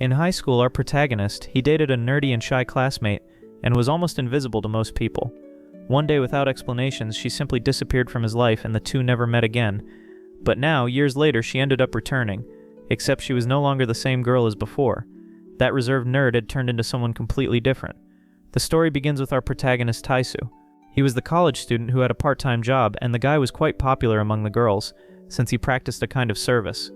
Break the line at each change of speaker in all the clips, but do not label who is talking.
In high school, our protagonist, he dated a nerdy and shy classmate and was almost invisible to most people. One day, without explanations, she simply disappeared from his life and the two never met again. But now, years later, she ended up returning, except she was no longer the same girl as before. That reserved nerd had turned into someone completely different. The story begins with our protagonist Taisu. He was the college student who had a part-time job, and the guy was quite popular among the girls, since he practiced a kind of service.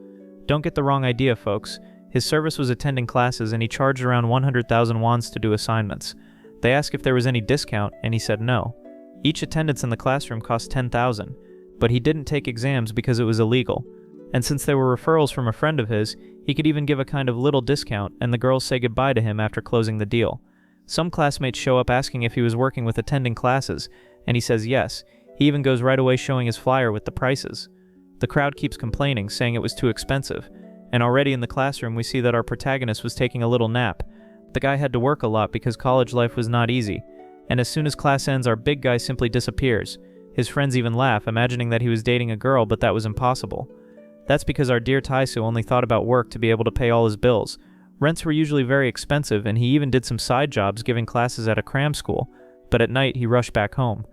Don't get the wrong idea, folks. His service was attending classes, and he charged around 100,000 wons to do assignments. They asked if there was any discount, and he said no. Each attendance in the classroom cost 10,000, but he didn't take exams because it was illegal. And since there were referrals from a friend of his, he could even give a kind of little discount, and the girls say goodbye to him after closing the deal. Some classmates show up asking if he was working with attending classes, and he says yes. He even goes right away showing his flyer with the prices. The crowd keeps complaining, saying it was too expensive, and already in the classroom we see that our protagonist was taking a little nap. The guy had to work a lot because college life was not easy, and as soon as class ends, our big guy simply disappears. His friends even laugh, imagining that he was dating a girl, but that was impossible. That's because our dear Taisu only thought about work to be able to pay all his bills. Rents were usually very expensive, and he even did some side jobs giving classes at a cram school, but at night he rushed back home.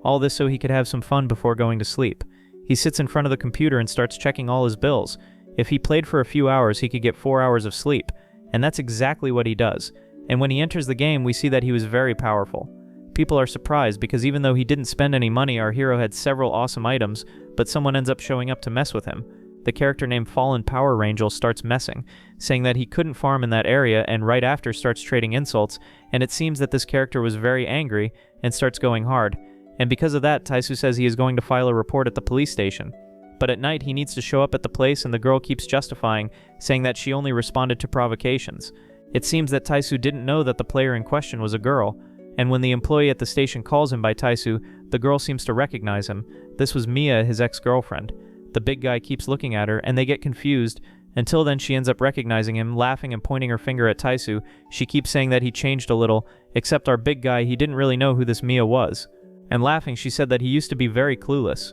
All this so he could have some fun before going to sleep. He sits in front of the computer and starts checking all his bills. If he played for a few hours, he could get 4 hours of sleep, and that's exactly what he does. And when he enters the game, we see that he was very powerful. People are surprised because even though he didn't spend any money, our hero had several awesome items, but someone ends up showing up to mess with him. The character named Fallen Power Rangel starts messing, saying that he couldn't farm in that area, and right after starts trading insults, and it seems that this character was very angry and starts going hard. And because of that, Taisu says he is going to file a report at the police station. But at night he needs to show up at the place, and the girl keeps justifying, saying that she only responded to provocations. It seems that Taisu didn't know that the player in question was a girl, and when the employee at the station calls him by Taisu, the girl seems to recognize him. This was Mia, his ex-girlfriend. The big guy keeps looking at her, and they get confused. Until then, she ends up recognizing him, laughing and pointing her finger at Taisu. She keeps saying that he changed a little, except our big guy, he didn't really know who this Mia was. And laughing, she said that he used to be very clueless.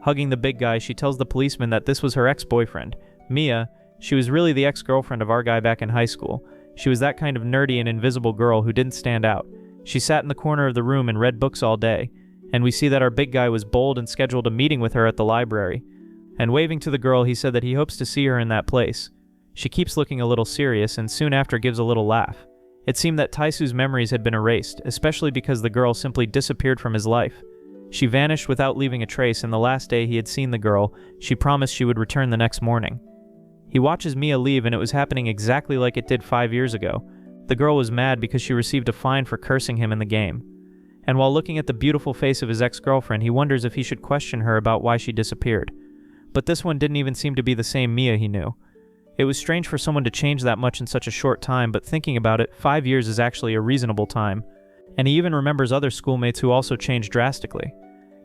Hugging the big guy, she tells the policeman that this was her ex-boyfriend. Mia, she was really the ex-girlfriend of our guy back in high school. She was that kind of nerdy and invisible girl who didn't stand out. She sat in the corner of the room and read books all day. And we see that our big guy was bold and scheduled a meeting with her at the library. And waving to the girl, he said that he hopes to see her in that place. She keeps looking a little serious and soon after gives a little laugh. It seemed that Taisu's memories had been erased, especially because the girl simply disappeared from his life. She vanished without leaving a trace, and the last day he had seen the girl, she promised she would return the next morning. He watches Mia leave, and it was happening exactly like it did 5 years ago. The girl was mad because she received a fine for cursing him in the game. And while looking at the beautiful face of his ex-girlfriend, he wonders if he should question her about why she disappeared. But this one didn't even seem to be the same Mia he knew. It was strange for someone to change that much in such a short time, but thinking about it, 5 years is actually a reasonable time. And he even remembers other schoolmates who also changed drastically.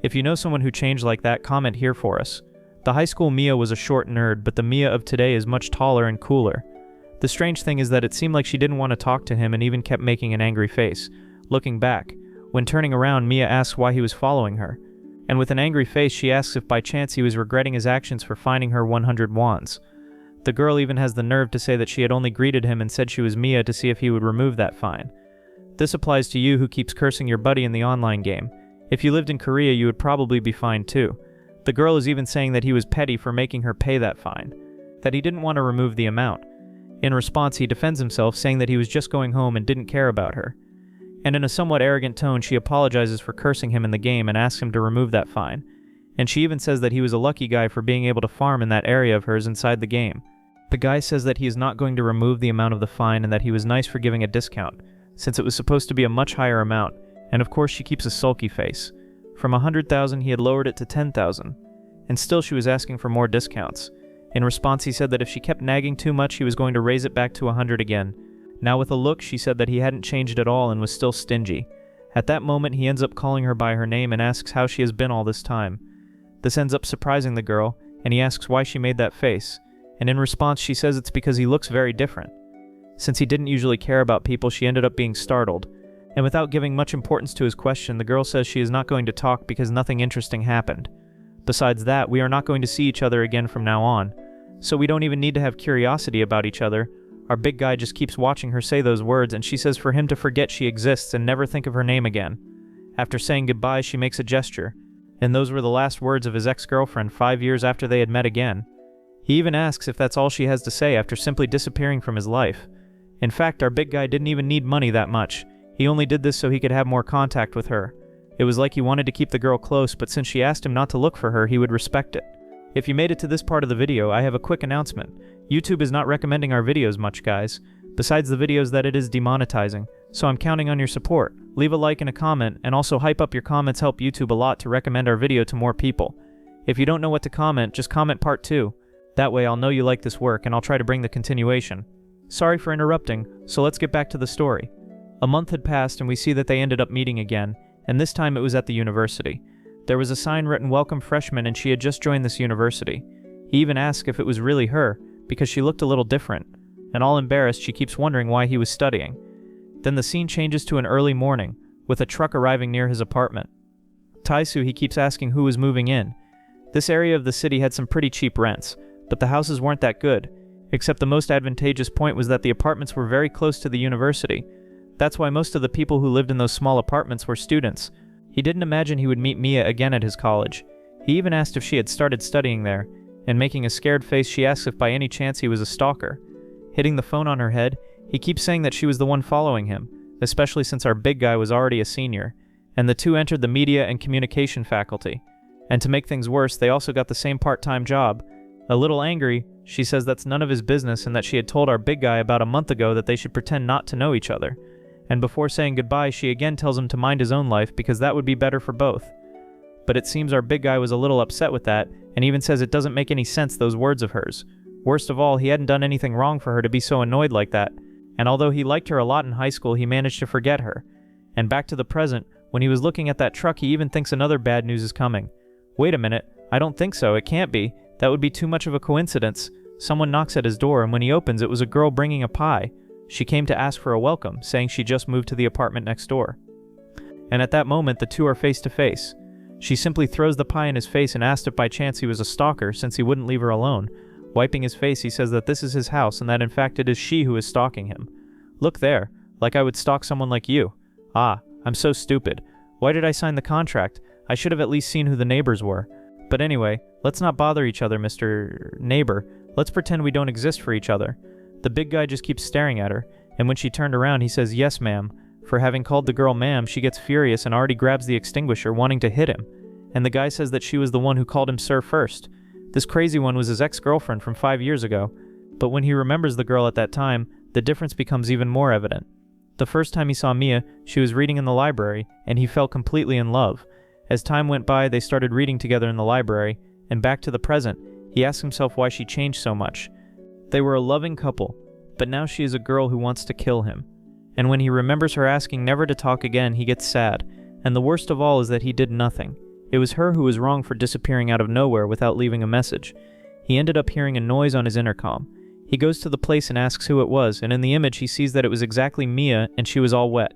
If you know someone who changed like that, comment here for us. The high school Mia was a short nerd, but the Mia of today is much taller and cooler. The strange thing is that it seemed like she didn't want to talk to him and even kept making an angry face. Looking back, when turning around, Mia asks why he was following her. And with an angry face, she asks if by chance he was regretting his actions for finding her 100 wands. The girl even has the nerve to say that she had only greeted him and said she was Mia to see if he would remove that fine. This applies to you who keeps cursing your buddy in the online game. If you lived in Korea, you would probably be fined too. The girl is even saying that he was petty for making her pay that fine, that he didn't want to remove the amount. In response, he defends himself, saying that he was just going home and didn't care about her. And in a somewhat arrogant tone, she apologizes for cursing him in the game and asks him to remove that fine. And she even says that he was a lucky guy for being able to farm in that area of hers inside the game. The guy says that he is not going to remove the amount of the fine and that he was nice for giving a discount, since it was supposed to be a much higher amount, and of course she keeps a sulky face. From 100,000 he had lowered it to 10,000, and still she was asking for more discounts. In response, he said that if she kept nagging too much, he was going to raise it back to 100 again. Now with a look, she said that he hadn't changed at all and was still stingy. At that moment, he ends up calling her by her name and asks how she has been all this time. This ends up surprising the girl, and he asks why she made that face, and in response she says it's because he looks very different. Since he didn't usually care about people, she ended up being startled. And without giving much importance to his question, the girl says she is not going to talk because nothing interesting happened. Besides that, we are not going to see each other again from now on. So we don't even need to have curiosity about each other. Our big guy just keeps watching her say those words, and she says for him to forget she exists and never think of her name again. After saying goodbye, she makes a gesture, and those were the last words of his ex-girlfriend 5 years after they had met again. He even asks if that's all she has to say after simply disappearing from his life. In fact, our big guy didn't even need money that much. He only did this so he could have more contact with her. It was like he wanted to keep the girl close, but since she asked him not to look for her, he would respect it. If you made it to this part of the video, I have a quick announcement. YouTube is not recommending our videos much, guys, besides the videos that it is demonetizing, so I'm counting on your support. Leave a like and a comment, and also hype up your comments help YouTube a lot to recommend our video to more people. If you don't know what to comment, just comment part 2. That way I'll know you like this work and I'll try to bring the continuation. Sorry for interrupting, so let's get back to the story. A month had passed and we see that they ended up meeting again, and this time it was at the university. There was a sign written "Welcome Freshman," and she had just joined this university. He even asked if it was really her, because she looked a little different, and all embarrassed she keeps wondering why he was studying. Then the scene changes to an early morning, with a truck arriving near his apartment. Taisu, he keeps asking who was moving in. This area of the city had some pretty cheap rents, but the houses weren't that good, except the most advantageous point was that the apartments were very close to the university. That's why most of the people who lived in those small apartments were students. He didn't imagine he would meet Mia again at his college. He even asked if she had started studying there, and making a scared face she asks if by any chance he was a stalker. Hitting the phone on her head, he keeps saying that she was the one following him, especially since our big guy was already a senior, and the two entered the media and communication faculty. And to make things worse, they also got the same part-time job. A little angry, she says that's none of his business and that she had told our big guy about a month ago that they should pretend not to know each other. And before saying goodbye, she again tells him to mind his own life because that would be better for both. But it seems our big guy was a little upset with that, and even says it doesn't make any sense, those words of hers. Worst of all, he hadn't done anything wrong for her to be so annoyed like that, and although he liked her a lot in high school, he managed to forget her. And back to the present, when he was looking at that truck, he even thinks another bad news is coming. Wait a minute, I don't think so, it can't be. That would be too much of a coincidence. Someone knocks at his door, and when he opens, it was a girl bringing a pie. She came to ask for a welcome, saying she just moved to the apartment next door. And at that moment, the two are face to face. She simply throws the pie in his face and asked if by chance he was a stalker, since he wouldn't leave her alone. Wiping his face, he says that this is his house and that in fact it is she who is stalking him. Look there, like I would stalk someone like you. Ah, I'm so stupid. Why did I sign the contract? I should have at least seen who the neighbors were. But anyway, let's not bother each other, Mr. Neighbor. Let's pretend we don't exist for each other. The big guy just keeps staring at her, and when she turned around, he says, "Yes, ma'am." For having called the girl ma'am, she gets furious and already grabs the extinguisher, wanting to hit him. And the guy says that she was the one who called him sir first. This crazy one was his ex-girlfriend from 5 years ago, but when he remembers the girl at that time, the difference becomes even more evident. The first time he saw Mia, she was reading in the library, and he fell completely in love. As time went by, they started reading together in the library, and back to the present, he asks himself why she changed so much. They were a loving couple, but now she is a girl who wants to kill him. And when he remembers her asking never to talk again, he gets sad, and the worst of all is that he did nothing. It was her who was wrong for disappearing out of nowhere without leaving a message. He ended up hearing a noise on his intercom. He goes to the place and asks who it was, and in the image he sees that it was exactly Mia, and she was all wet.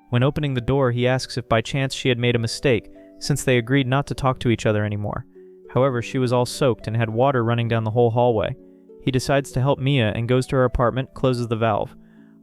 When opening the door, he asks if by chance she had made a mistake, since they agreed not to talk to each other anymore. However, she was all soaked and had water running down the whole hallway. He decides to help Mia and goes to her apartment, closes the valve.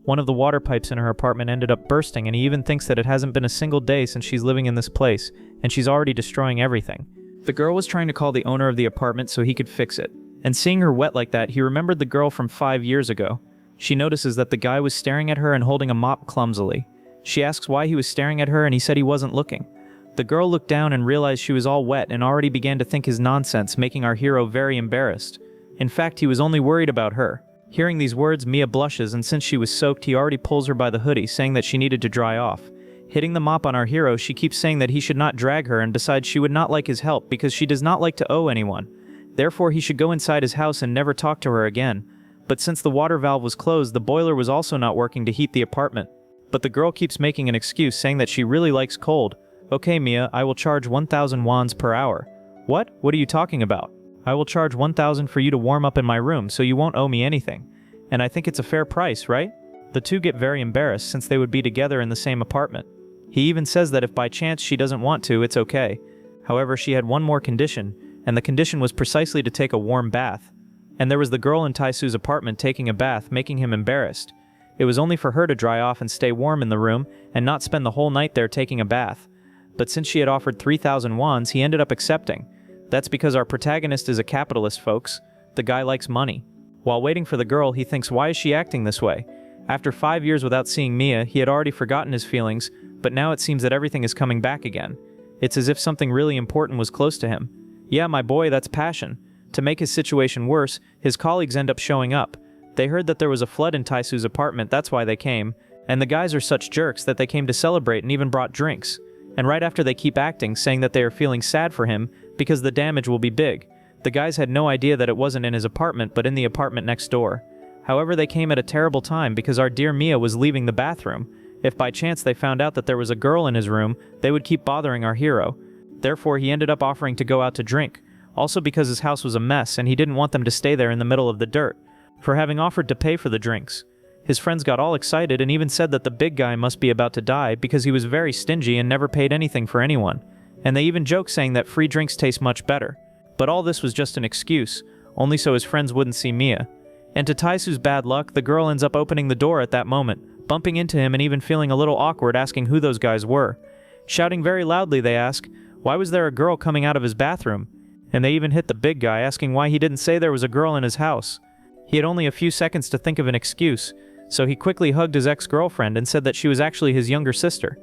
One of the water pipes in her apartment ended up bursting, and he even thinks that it hasn't been a single day since she's living in this place, and she's already destroying everything. The girl was trying to call the owner of the apartment so he could fix it, and seeing her wet like that, he remembered the girl from 5 years ago. She notices that the guy was staring at her and holding a mop clumsily. She asks why he was staring at her, and he said he wasn't looking. The girl looked down and realized she was all wet and already began to think his nonsense, making our hero very embarrassed. In fact, he was only worried about her. Hearing these words, Mia blushes, and since she was soaked, he already pulls her by the hoodie, saying that she needed to dry off. Hitting the mop on our hero, she keeps saying that he should not drag her and decides she would not like his help because she does not like to owe anyone. Therefore, he should go inside his house and never talk to her again. But since the water valve was closed, the boiler was also not working to heat the apartment. But the girl keeps making an excuse, saying that she really likes cold. "Okay, Mia, I will charge 1,000 wands per hour." "What? What are you talking about?" "I will charge 1,000 for you to warm up in my room, so you won't owe me anything. And I think it's a fair price, right?" The two get very embarrassed since they would be together in the same apartment. He even says that if by chance she doesn't want to, it's okay. However, she had one more condition, and the condition was precisely to take a warm bath. And there was the girl in Taisu's apartment taking a bath, making him embarrassed. It was only for her to dry off and stay warm in the room and not spend the whole night there taking a bath. But since she had offered 3,000 wons, he ended up accepting. That's because our protagonist is a capitalist, folks. The guy likes money. While waiting for the girl, he thinks, why is she acting this way? After 5 years without seeing Mia, he had already forgotten his feelings, but now it seems that everything is coming back again. It's as if something really important was close to him. Yeah, my boy, that's passion. To make his situation worse, his colleagues end up showing up. They heard that there was a flood in Taisu's apartment, that's why they came. And the guys are such jerks that they came to celebrate and even brought drinks. And right after they keep acting, saying that they are feeling sad for him because the damage will be big. The guys had no idea that it wasn't in his apartment but in the apartment next door. However, they came at a terrible time because our dear Mia was leaving the bathroom. If by chance they found out that there was a girl in his room, they would keep bothering our hero. Therefore, he ended up offering to go out to drink. Also because his house was a mess and he didn't want them to stay there in the middle of the dirt. For having offered to pay for the drinks. His friends got all excited and even said that the big guy must be about to die because he was very stingy and never paid anything for anyone. And they even joked saying that free drinks taste much better. But all this was just an excuse, only so his friends wouldn't see Mia. And to Taisu's bad luck, the girl ends up opening the door at that moment, bumping into him and even feeling a little awkward asking who those guys were. Shouting very loudly, they ask, why was there a girl coming out of his bathroom? And they even hit the big guy, asking why he didn't say there was a girl in his house. He had only a few seconds to think of an excuse, so he quickly hugged his ex-girlfriend and said that she was actually his younger sister.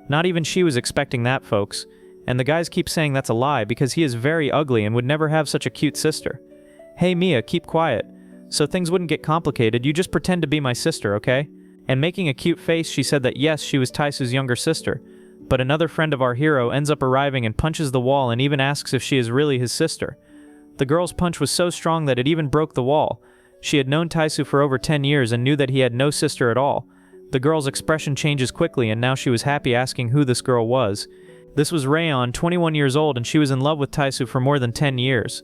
Not even she was expecting that, folks. And the guys keep saying that's a lie because he is very ugly and would never have such a cute sister. Hey Mia, keep quiet. So things wouldn't get complicated, you just pretend to be my sister, okay? And making a cute face, she said that yes, she was Taisu's younger sister. But another friend of our hero ends up arriving and punches the wall and even asks if she is really his sister. The girl's punch was so strong that it even broke the wall. She had known Taisu for over 10 years and knew that he had no sister at all. The girl's expression changes quickly and now she was happy asking who this girl was. This was Rayon, 21 years old, and she was in love with Taisu for more than 10 years.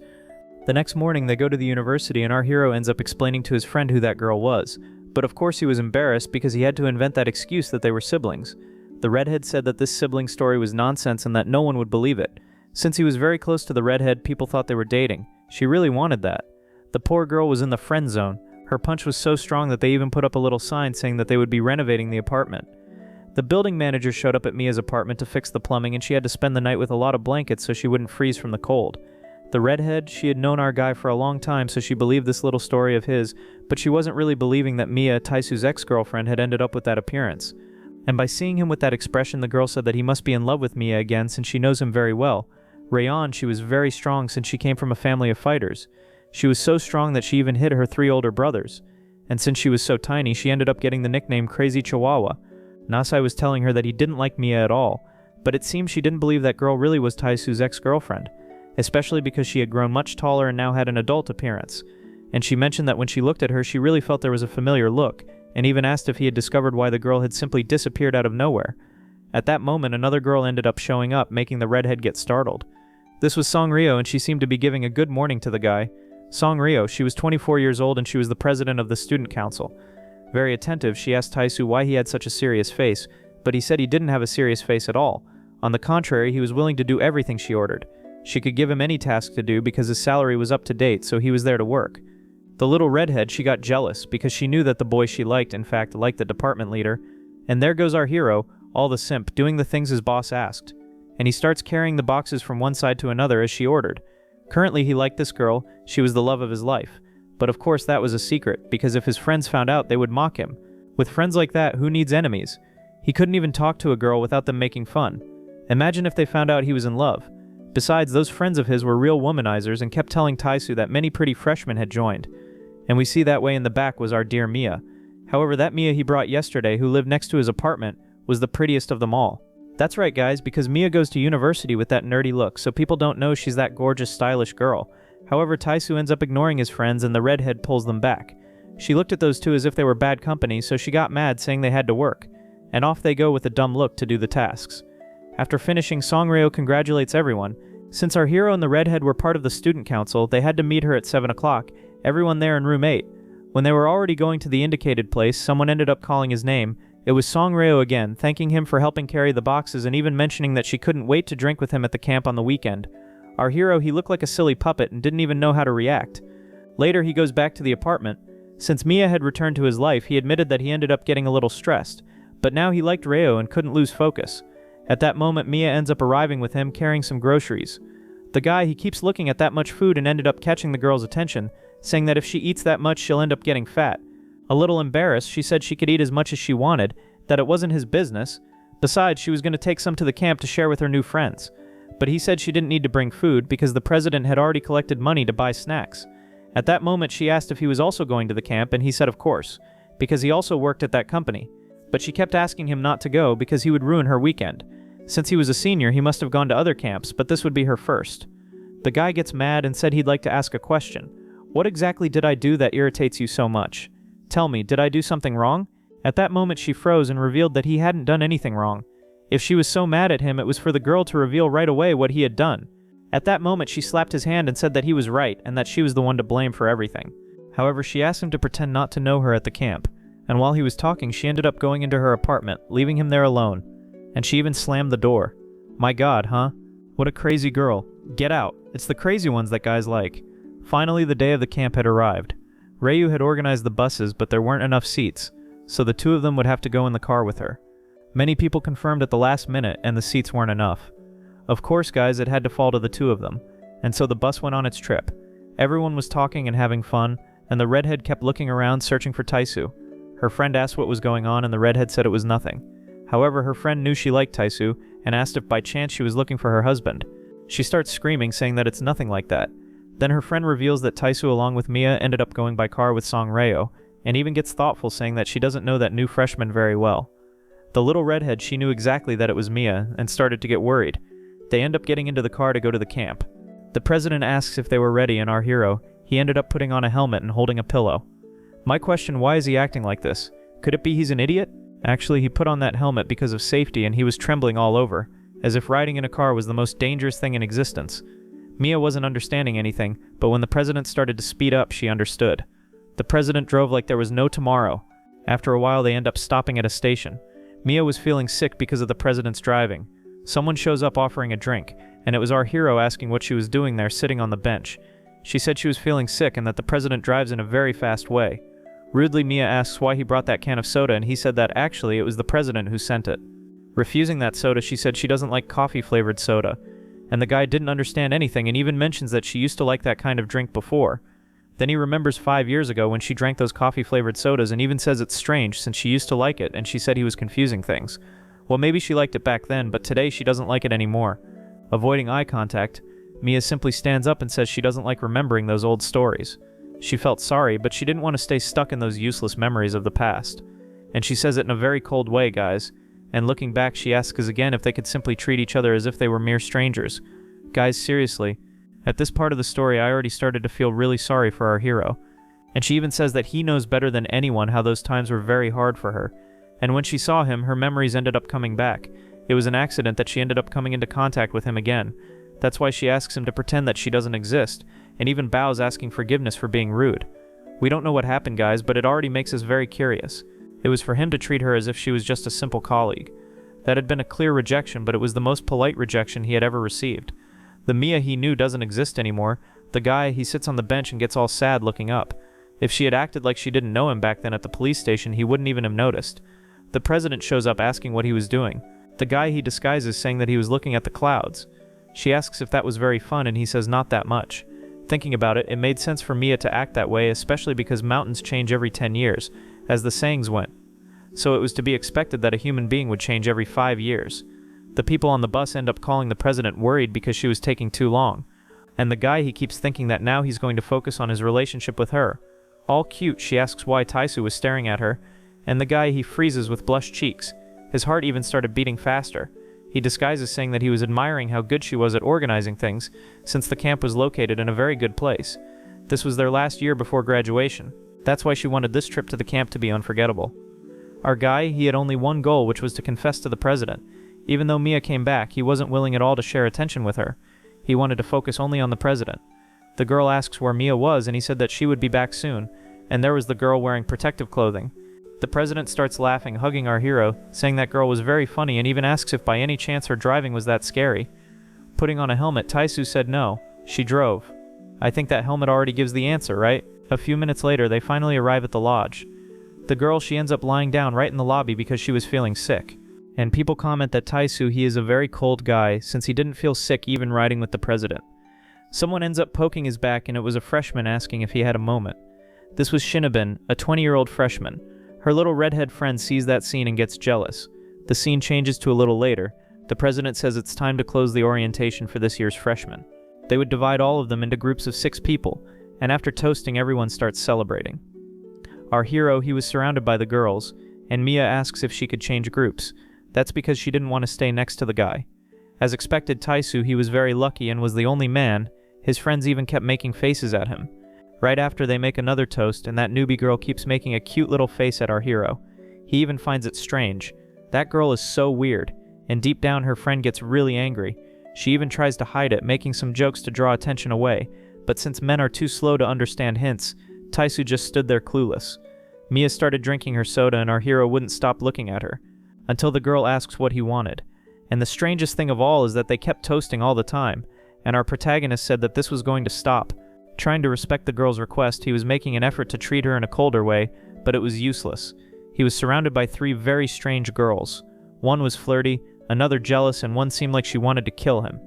The next morning they go to the university and our hero ends up explaining to his friend who that girl was. But of course he was embarrassed because he had to invent that excuse that they were siblings. The redhead said that this sibling story was nonsense and that no one would believe it. Since he was very close to the redhead, people thought they were dating. She really wanted that. The poor girl was in the friend zone. Her punch was so strong that they even put up a little sign saying that they would be renovating the apartment. The building manager showed up at Mia's apartment to fix the plumbing and she had to spend the night with a lot of blankets so she wouldn't freeze from the cold. The redhead, she had known our guy for a long time so she believed this little story of his, but she wasn't really believing that Mia, Taisu's ex-girlfriend, had ended up with that appearance. And by seeing him with that expression, the girl said that he must be in love with Mia again since she knows him very well. Rayon, she was very strong since she came from a family of fighters. She was so strong that she even hid her 3 older brothers. And since she was so tiny, she ended up getting the nickname Crazy Chihuahua. Nasai was telling her that he didn't like Mia at all, but it seems she didn't believe that girl really was Taisu's ex-girlfriend, especially because she had grown much taller and now had an adult appearance. And she mentioned that when she looked at her, she really felt there was a familiar look, and even asked if he had discovered why the girl had simply disappeared out of nowhere. At that moment, another girl ended up showing up, making the redhead get startled. This was Song Ryo, and she seemed to be giving a good morning to the guy. Song Ryo, she was 24 years old and she was the president of the student council. Very attentive, she asked Taisu why he had such a serious face, but he said he didn't have a serious face at all. On the contrary, he was willing to do everything she ordered. She could give him any task to do because his salary was up to date, so he was there to work. The little redhead, she got jealous because she knew that the boy she liked, in fact, liked the department leader. And there goes our hero, all the simp, doing the things his boss asked. And he starts carrying the boxes from one side to another as she ordered. Currently, he liked this girl, she was the love of his life. But of course that was a secret, because if his friends found out, they would mock him. With friends like that, who needs enemies? He couldn't even talk to a girl without them making fun. Imagine if they found out he was in love. Besides, those friends of his were real womanizers and kept telling Taisu that many pretty freshmen had joined. And we see that way in the back was our dear Mia. However, that Mia he brought yesterday, who lived next to his apartment, was the prettiest of them all. That's right, guys, because Mia goes to university with that nerdy look, so people don't know she's that gorgeous, stylish girl. However, Taisu ends up ignoring his friends and the redhead pulls them back. She looked at those two as if they were bad company, so she got mad saying they had to work. And off they go with a dumb look to do the tasks. After finishing, Songryo congratulates everyone. Since our hero and the redhead were part of the student council, they had to meet her at 7 o'clock, everyone there in room 8. When they were already going to the indicated place, someone ended up calling his name. It was Songryo again, thanking him for helping carry the boxes and even mentioning that she couldn't wait to drink with him at the camp on the weekend. Our hero, he looked like a silly puppet and didn't even know how to react. Later, he goes back to the apartment. Since Mia had returned to his life, he admitted that he ended up getting a little stressed, but now he liked Reo and couldn't lose focus. At that moment, Mia ends up arriving with him carrying some groceries. The guy, he keeps looking at that much food and ended up catching the girl's attention, saying that if she eats that much, she'll end up getting fat. A little embarrassed, she said she could eat as much as she wanted, that it wasn't his business. Besides, she was going to take some to the camp to share with her new friends. But he said she didn't need to bring food because the president had already collected money to buy snacks. At that moment, she asked if he was also going to the camp, and he said of course, because he also worked at that company. But she kept asking him not to go because he would ruin her weekend. Since he was a senior, he must have gone to other camps, but this would be her first. The guy gets mad and said he'd like to ask a question. What exactly did I do that irritates you so much? Tell me, did I do something wrong? At that moment she froze and revealed that he hadn't done anything wrong. If she was so mad at him, it was for the girl to reveal right away what he had done. At that moment she slapped his hand and said that he was right and that she was the one to blame for everything. However, she asked him to pretend not to know her at the camp, and while he was talking she ended up going into her apartment, leaving him there alone. And she even slammed the door. My god, huh? What a crazy girl. Get out. It's the crazy ones that guys like. Finally, the day of the camp had arrived. Reu had organized the buses, but there weren't enough seats, so the two of them would have to go in the car with her. Many people confirmed at the last minute, and the seats weren't enough. Of course, guys, it had to fall to the two of them, and so the bus went on its trip. Everyone was talking and having fun, and the redhead kept looking around searching for Taisu. Her friend asked what was going on, and the redhead said it was nothing. However, her friend knew she liked Taisu, and asked if by chance she was looking for her husband. She starts screaming, saying that it's nothing like that. Then her friend reveals that Taisu along with Mia ended up going by car with Song Reo, and even gets thoughtful saying that she doesn't know that new freshman very well. The little redhead, she knew exactly that it was Mia, and started to get worried. They end up getting into the car to go to the camp. The president asks if they were ready, and our hero, he ended up putting on a helmet and holding a pillow. My question, why is he acting like this? Could it be he's an idiot? Actually, he put on that helmet because of safety and he was trembling all over, as if riding in a car was the most dangerous thing in existence. Mia wasn't understanding anything, but when the president started to speed up, she understood. The president drove like there was no tomorrow. After a while, they end up stopping at a station. Mia was feeling sick because of the president's driving. Someone shows up offering a drink, and it was our hero asking what she was doing there sitting on the bench. She said she was feeling sick and that the president drives in a very fast way. Rudely, Mia asks why he brought that can of soda, and he said that actually it was the president who sent it. Refusing that soda, she said she doesn't like coffee-flavored soda, and the guy didn't understand anything and even mentions that she used to like that kind of drink before. Then he remembers 5 years ago when she drank those coffee-flavored sodas and even says it's strange since she used to like it and she said he was confusing things. Well, maybe she liked it back then, but today she doesn't like it anymore. Avoiding eye contact, Mia simply stands up and says she doesn't like remembering those old stories. She felt sorry, but she didn't want to stay stuck in those useless memories of the past. And she says it in a very cold way, guys. And looking back, she asks again if they could simply treat each other as if they were mere strangers. Guys, seriously. At this part of the story, I already started to feel really sorry for our hero. And she even says that he knows better than anyone how those times were very hard for her. And when she saw him, her memories ended up coming back. It was an accident that she ended up coming into contact with him again. That's why she asks him to pretend that she doesn't exist, and even bows asking forgiveness for being rude. We don't know what happened, guys, but it already makes us very curious. It was for him to treat her as if she was just a simple colleague. That had been a clear rejection, but it was the most polite rejection he had ever received. The Mia he knew doesn't exist anymore. The guy, he sits on the bench and gets all sad looking up. If she had acted like she didn't know him back then at the police station, he wouldn't even have noticed. The president shows up asking what he was doing. The guy he disguises saying that he was looking at the clouds. She asks if that was very fun and he says not that much. Thinking about it, it made sense for Mia to act that way, especially because mountains change every 10 years, as the sayings went. So it was to be expected that a human being would change every 5 years. The people on the bus end up calling the president worried because she was taking too long. And the guy, he keeps thinking that now he's going to focus on his relationship with her. All cute, she asks why Taisu was staring at her, and the guy, he freezes with blushed cheeks. His heart even started beating faster. He disguises saying that he was admiring how good she was at organizing things, since the camp was located in a very good place. This was their last year before graduation. That's why she wanted this trip to the camp to be unforgettable. Our guy, he had only one goal, which was to confess to the president. Even though Mia came back, he wasn't willing at all to share attention with her. He wanted to focus only on the president. The girl asks where Mia was, and he said that she would be back soon, and there was the girl wearing protective clothing. The president starts laughing, hugging our hero, saying that girl was very funny, and even asks if by any chance her driving was that scary. Putting on a helmet, Taisu said no, she drove. I think that helmet already gives the answer, right? A few minutes later, they finally arrive at the lodge. The girl, she ends up lying down right in the lobby because she was feeling sick. And people comment that Taisu, he is a very cold guy since he didn't feel sick even riding with the president. Someone ends up poking his back and it was a freshman asking if he had a moment. This was Shinobin, a 20-year-old freshman. Her little redhead friend sees that scene and gets jealous. The scene changes to a little later. The president says it's time to close the orientation for this year's freshmen. They would divide all of them into groups of 6 people, and after toasting, everyone starts celebrating. Our hero, he was surrounded by the girls, and Mia asks if she could change groups. That's because she didn't want to stay next to the guy. As expected, Taisu, he was very lucky and was the only man. His friends even kept making faces at him. Right after, they make another toast, and that newbie girl keeps making a cute little face at our hero. He even finds it strange. That girl is so weird, and deep down her friend gets really angry. She even tries to hide it, making some jokes to draw attention away, but since men are too slow to understand hints, Taisu just stood there clueless. Mia started drinking her soda and our hero wouldn't stop looking at her, until the girl asks what he wanted. And the strangest thing of all is that they kept toasting all the time, and our protagonist said that this was going to stop. Trying to respect the girl's request, he was making an effort to treat her in a colder way, but it was useless. He was surrounded by 3 very strange girls. One was flirty, another jealous, and one seemed like she wanted to kill him.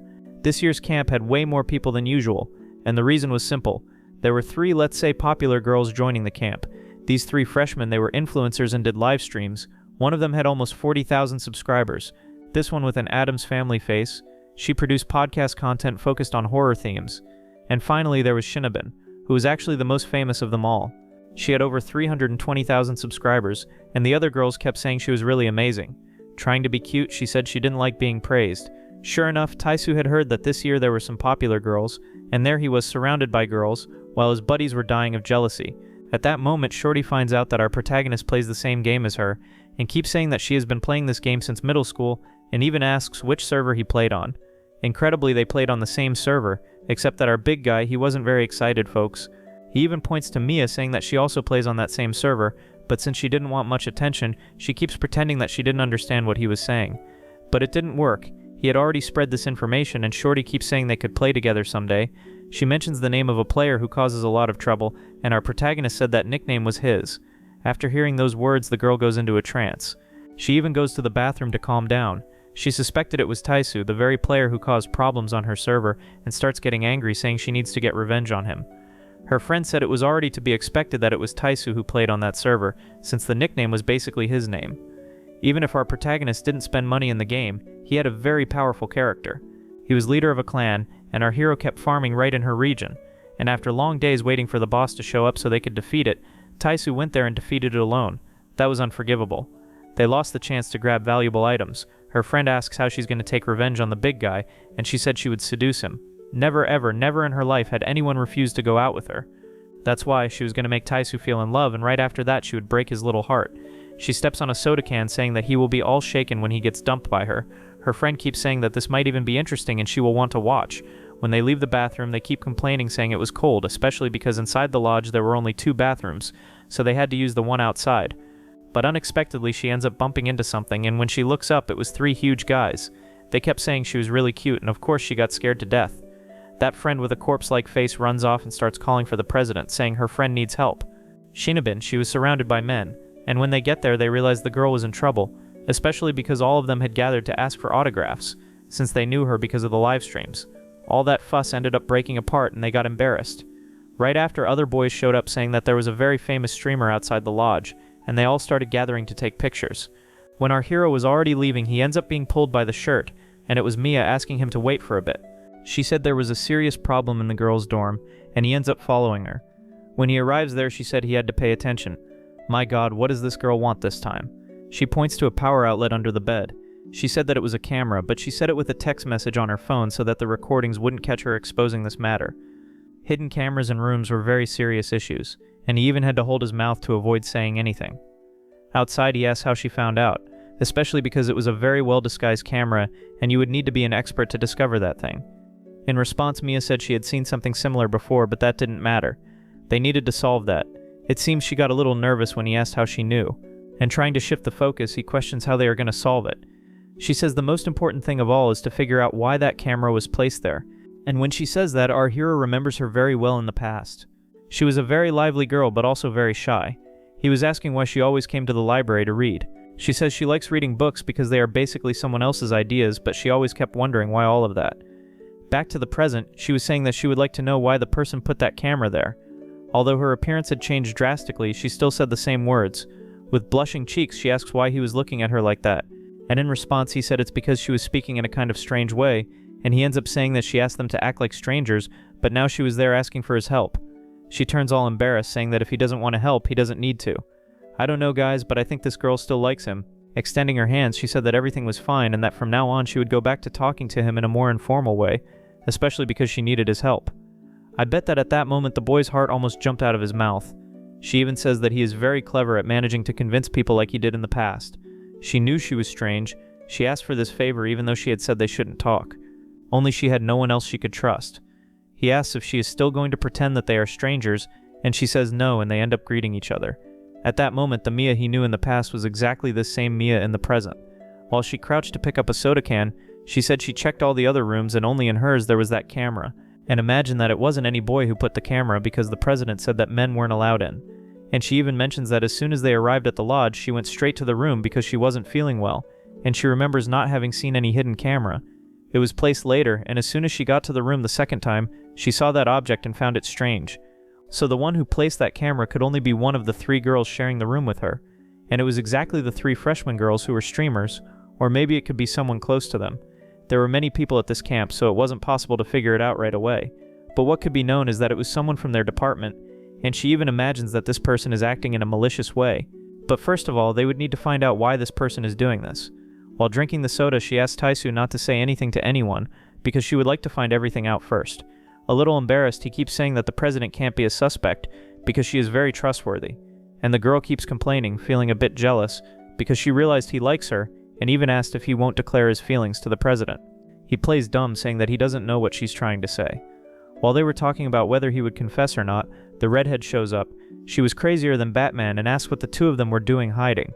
This year's camp had way more people than usual, and the reason was simple. There were 3, let's say, popular girls joining the camp. These 3 freshmen, they were influencers and did live streams. One of them had almost 40,000 subscribers. This one with an Addams Family face. She produced podcast content focused on horror themes. And finally, there was Shinobin, who was actually the most famous of them all. She had over 320,000 subscribers, and the other girls kept saying she was really amazing. Trying to be cute, she said she didn't like being praised. Sure enough, Taisu had heard that this year there were some popular girls, and there he was surrounded by girls, while his buddies were dying of jealousy. At that moment, Shorty finds out that our protagonist plays the same game as her, and keeps saying that she has been playing this game since middle school, and even asks which server he played on. Incredibly, they played on the same server, except that our big guy, he wasn't very excited, folks. He even points to Mia saying that she also plays on that same server, but since she didn't want much attention, she keeps pretending that she didn't understand what he was saying. But it didn't work. He had already spread this information, and Shorty keeps saying they could play together someday. She mentions the name of a player who causes a lot of trouble, and our protagonist said that nickname was his. After hearing those words, the girl goes into a trance. She even goes to the bathroom to calm down. She suspected it was Taisu, the very player who caused problems on her server, and starts getting angry, saying she needs to get revenge on him. Her friend said it was already to be expected that it was Taisu who played on that server, since the nickname was basically his name. Even if our protagonist didn't spend money in the game, he had a very powerful character. He was leader of a clan, and our hero kept farming right in her region, and after long days waiting for the boss to show up so they could defeat it, Taisu went there and defeated it alone. That was unforgivable. They lost the chance to grab valuable items. Her friend asks how she's going to take revenge on the big guy, and she said she would seduce him. Never ever, never in her life had anyone refused to go out with her. That's why she was going to make Taisu feel in love, and right after that she would break his little heart. She steps on a soda can saying that he will be all shaken when he gets dumped by her. Her friend keeps saying that this might even be interesting and she will want to watch. When they leave the bathroom, they keep complaining, saying it was cold, especially because inside the lodge there were only 2 bathrooms, so they had to use the one outside. But unexpectedly she ends up bumping into something, and when she looks up it was 3 huge guys. They kept saying she was really cute, and of course she got scared to death. That friend with a corpse-like face runs off and starts calling for the president, saying her friend needs help. Shinobin, she was surrounded by men, and when they get there they realize the girl was in trouble, especially because all of them had gathered to ask for autographs, since they knew her because of the live streams. All that fuss ended up breaking apart and they got embarrassed. Right after, other boys showed up saying that there was a very famous streamer outside the lodge, and they all started gathering to take pictures. When our hero was already leaving, he ends up being pulled by the shirt, and it was Mia asking him to wait for a bit. She said there was a serious problem in the girls' dorm, and he ends up following her. When he arrives there, she said he had to pay attention. My God, what does this girl want this time? She points to a power outlet under the bed. She said that it was a camera, but she said it with a text message on her phone so that the recordings wouldn't catch her exposing this matter. Hidden cameras in rooms were very serious issues, and he even had to hold his mouth to avoid saying anything. Outside, he asked how she found out, especially because it was a very well-disguised camera, and you would need to be an expert to discover that thing. In response, Mia said she had seen something similar before, but that didn't matter. They needed to solve that. It seems she got a little nervous when he asked how she knew, and trying to shift the focus, he questions how they are going to solve it. She says the most important thing of all is to figure out why that camera was placed there, and when she says that, our hero remembers her very well in the past. She was a very lively girl but also very shy. He was asking why she always came to the library to read. She says she likes reading books because they are basically someone else's ideas, but she always kept wondering why all of that. Back to the present, she was saying that she would like to know why the person put that camera there. Although her appearance had changed drastically, she still said the same words. With blushing cheeks, she asks why he was looking at her like that, and in response he said it's because she was speaking in a kind of strange way, and he ends up saying that she asked them to act like strangers, but now she was there asking for his help. She turns all embarrassed, saying that if he doesn't want to help, he doesn't need to. I don't know guys, but I think this girl still likes him. Extending her hands, she said that everything was fine and that from now on she would go back to talking to him in a more informal way, especially because she needed his help. I bet that at that moment the boy's heart almost jumped out of his mouth. She even says that he is very clever at managing to convince people like he did in the past. She knew she was strange. She asked for this favor even though she had said they shouldn't talk. Only she had no one else she could trust. He asks if she is still going to pretend that they are strangers, and she says no, and they end up greeting each other. At that moment, the Mia he knew in the past was exactly the same Mia in the present. While she crouched to pick up a soda can, she said she checked all the other rooms and only in hers there was that camera, and imagined that it wasn't any boy who put the camera because the president said that men weren't allowed in. And she even mentions that as soon as they arrived at the lodge, she went straight to the room because she wasn't feeling well, and she remembers not having seen any hidden camera. It was placed later, and as soon as she got to the room the second time, she saw that object and found it strange. So the one who placed that camera could only be one of the 3 girls sharing the room with her, and it was exactly the 3 freshman girls who were streamers, or maybe it could be someone close to them. There were many people at this camp, so it wasn't possible to figure it out right away, but what could be known is that it was someone from their department, and she even imagines that this person is acting in a malicious way. But first of all, they would need to find out why this person is doing this. While drinking the soda, she asked Taisu not to say anything to anyone, because she would like to find everything out first. A little embarrassed, he keeps saying that the president can't be a suspect, because she is very trustworthy. And the girl keeps complaining, feeling a bit jealous, because she realized he likes her, and even asked if he won't declare his feelings to the president. He plays dumb, saying that he doesn't know what she's trying to say. While they were talking about whether he would confess or not, the redhead shows up. She was crazier than Batman and asks what the 2 of them were doing hiding.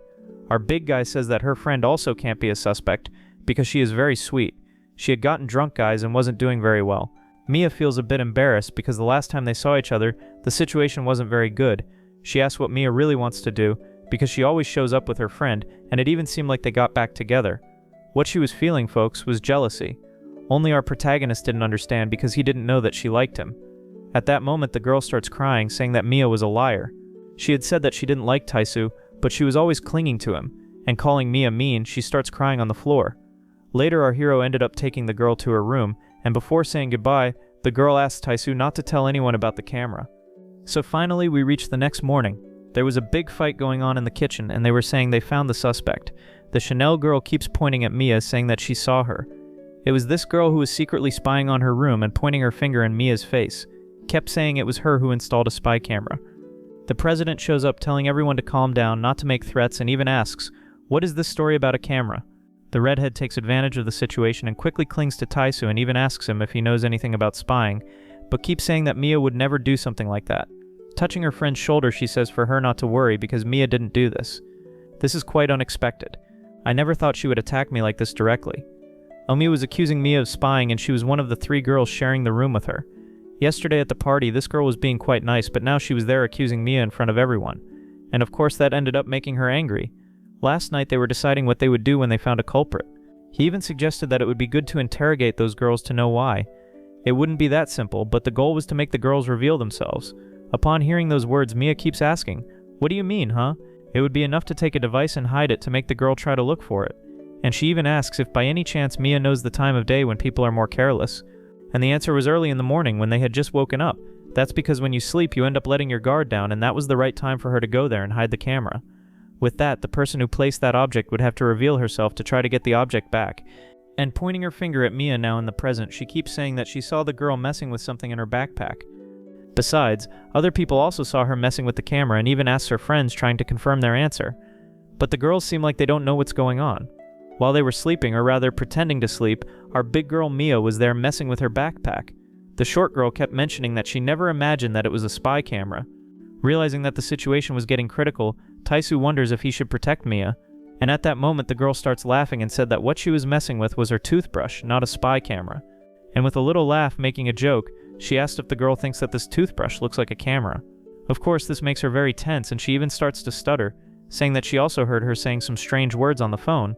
Our big guy says that her friend also can't be a suspect, because she is very sweet. She had gotten drunk, guys, and wasn't doing very well. Mia feels a bit embarrassed because the last time they saw each other, the situation wasn't very good. She asks what Mia really wants to do, because she always shows up with her friend, and it even seemed like they got back together. What she was feeling, folks, was jealousy. Only our protagonist didn't understand because he didn't know that she liked him. At that moment, the girl starts crying, saying that Mia was a liar. She had said that she didn't like Taisu, but she was always clinging to him, and calling Mia mean, she starts crying on the floor. Later, our hero ended up taking the girl to her room, and before saying goodbye, the girl asked Taisu not to tell anyone about the camera. So finally, we reached the next morning. There was a big fight going on in the kitchen, and they were saying they found the suspect. The Chanel girl keeps pointing at Mia, saying that she saw her. It was this girl who was secretly spying on her room and pointing her finger in Mia's face. Kept saying it was her who installed a spy camera. The president shows up telling everyone to calm down, not to make threats, and even asks, "What is this story about a camera?" The redhead takes advantage of the situation and quickly clings to Taisu and even asks him if he knows anything about spying, but keeps saying that Mia would never do something like that. Touching her friend's shoulder, she says for her not to worry because Mia didn't do this. This is quite unexpected. I never thought she would attack me like this directly. Omi was accusing Mia of spying, and she was one of the 3 girls sharing the room with her. Yesterday at the party, this girl was being quite nice, but now she was there accusing Mia in front of everyone. And of course that ended up making her angry. Last night they were deciding what they would do when they found a culprit. He even suggested that it would be good to interrogate those girls to know why. It wouldn't be that simple, but the goal was to make the girls reveal themselves. Upon hearing those words, Mia keeps asking, "What do you mean, huh?" It would be enough to take a device and hide it to make the girl try to look for it. And she even asks if by any chance Mia knows the time of day when people are more careless. And the answer was early in the morning when they had just woken up. That's because when you sleep you end up letting your guard down, and that was the right time for her to go there and hide the camera. With that, the person who placed that object would have to reveal herself to try to get the object back. And pointing her finger at Mia now in the present, she keeps saying that she saw the girl messing with something in her backpack. Besides, other people also saw her messing with the camera and even asked her friends trying to confirm their answer. But the girls seem like they don't know what's going on. While they were sleeping, or rather pretending to sleep, our big girl Mia was there messing with her backpack. The short girl kept mentioning that she never imagined that it was a spy camera. Realizing that the situation was getting critical, Taisu wonders if he should protect Mia. And at that moment the girl starts laughing and said that what she was messing with was her toothbrush, not a spy camera. And with a little laugh making a joke, She asked if the girl thinks that this toothbrush looks like a camera. Of course, this makes her very tense, and she even starts to stutter, saying that she also heard her saying some strange words on the phone,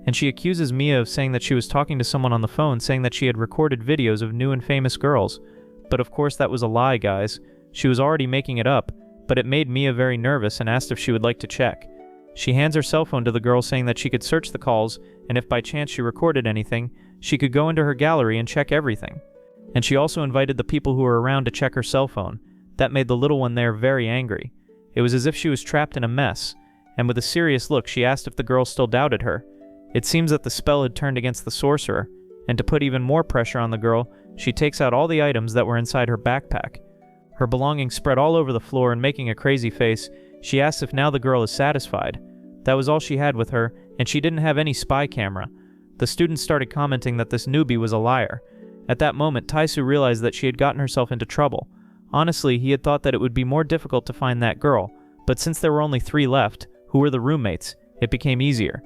and she accuses Mia of saying that she was talking to someone on the phone saying that she had recorded videos of new and famous girls. But of course that was a lie, guys. She was already making it up, but it made Mia very nervous and asked if she would like to check. She hands her cell phone to the girl saying that she could search the calls, and if by chance she recorded anything, she could go into her gallery and check everything. And she also invited the people who were around to check her cell phone. That made the little one there very angry. It was as if she was trapped in a mess, and with a serious look she asked if the girl still doubted her. It seems that the spell had turned against the sorcerer, and to put even more pressure on the girl, she takes out all the items that were inside her backpack. Her belongings spread all over the floor, and making a crazy face, she asks if now the girl is satisfied. That was all she had with her, and she didn't have any spy camera. The students started commenting that this newbie was a liar. At that moment, Taisu realized that she had gotten herself into trouble. Honestly, he had thought that it would be more difficult to find that girl, but since there were only 3 left, who were the roommates, it became easier.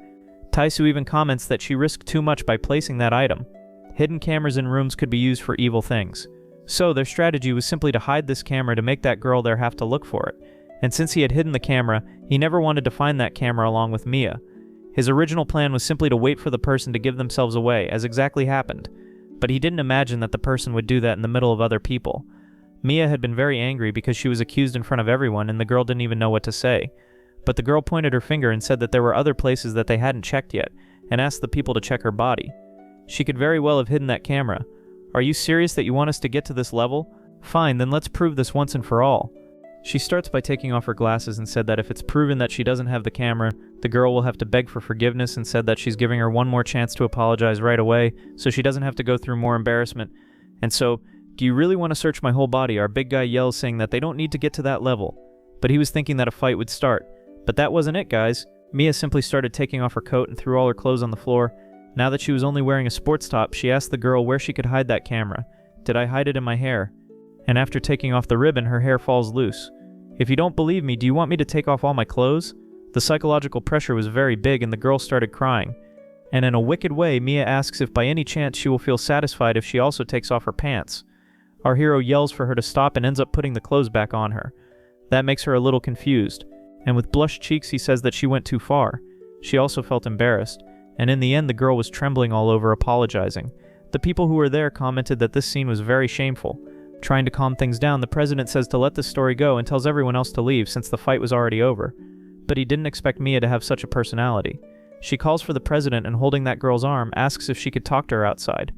Taisu even comments that she risked too much by placing that item. Hidden cameras in rooms could be used for evil things. So their strategy was simply to hide this camera to make that girl there have to look for it. And since he had hidden the camera, he never wanted to find that camera along with Mia. His original plan was simply to wait for the person to give themselves away, as exactly happened. But he didn't imagine that the person would do that in the middle of other people. Mia had been very angry because she was accused in front of everyone and the girl didn't even know what to say. But the girl pointed her finger and said that there were other places that they hadn't checked yet, and asked the people to check her body. She could very well have hidden that camera. Are you serious that you want us to get to this level? Fine, then let's prove this once and for all. She starts by taking off her glasses and said that if it's proven that she doesn't have the camera, the girl will have to beg for forgiveness, and said that she's giving her one more chance to apologize right away so she doesn't have to go through more embarrassment. And so, do you really want to search my whole body? Our big guy yells, saying that they don't need to get to that level. But he was thinking that a fight would start. But that wasn't it, guys. Mia simply started taking off her coat and threw all her clothes on the floor. Now that she was only wearing a sports top, she asked the girl where she could hide that camera. Did I hide it in my hair? And after taking off the ribbon, her hair falls loose. If you don't believe me, do you want me to take off all my clothes? The psychological pressure was very big and the girl started crying. And in a wicked way, Mia asks if by any chance she will feel satisfied if she also takes off her pants. Our hero yells for her to stop and ends up putting the clothes back on her. That makes her a little confused, and with blushed cheeks he says that she went too far. She also felt embarrassed, and in the end the girl was trembling all over, apologizing. The people who were there commented that this scene was very shameful. Trying to calm things down, the president says to let this story go and tells everyone else to leave since the fight was already over. But he didn't expect Mia to have such a personality. She calls for the president and holding that girl's arm, asks if she could talk to her outside.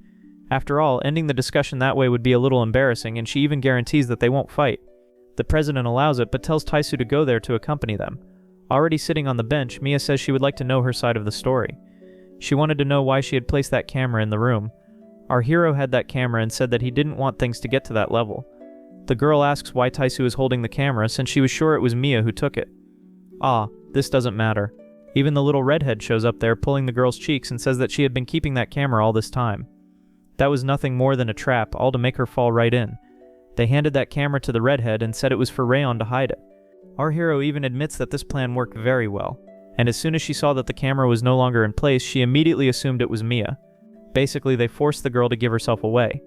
After all, ending the discussion that way would be a little embarrassing, and she even guarantees that they won't fight. The president allows it, but tells Taisu to go there to accompany them. Already sitting on the bench, Mia says she would like to know her side of the story. She wanted to know why she had placed that camera in the room. Our hero had that camera and said that he didn't want things to get to that level. The girl asks why Taisu is holding the camera since she was sure it was Mia who took it. This doesn't matter. Even the little redhead shows up there pulling the girl's cheeks and says that she had been keeping that camera all this time. That was nothing more than a trap, all to make her fall right in. They handed that camera to the redhead and said it was for Rayon to hide it. Our hero even admits that this plan worked very well, and as soon as she saw that the camera was no longer in place, she immediately assumed it was Mia. Basically, they forced the girl to give herself away.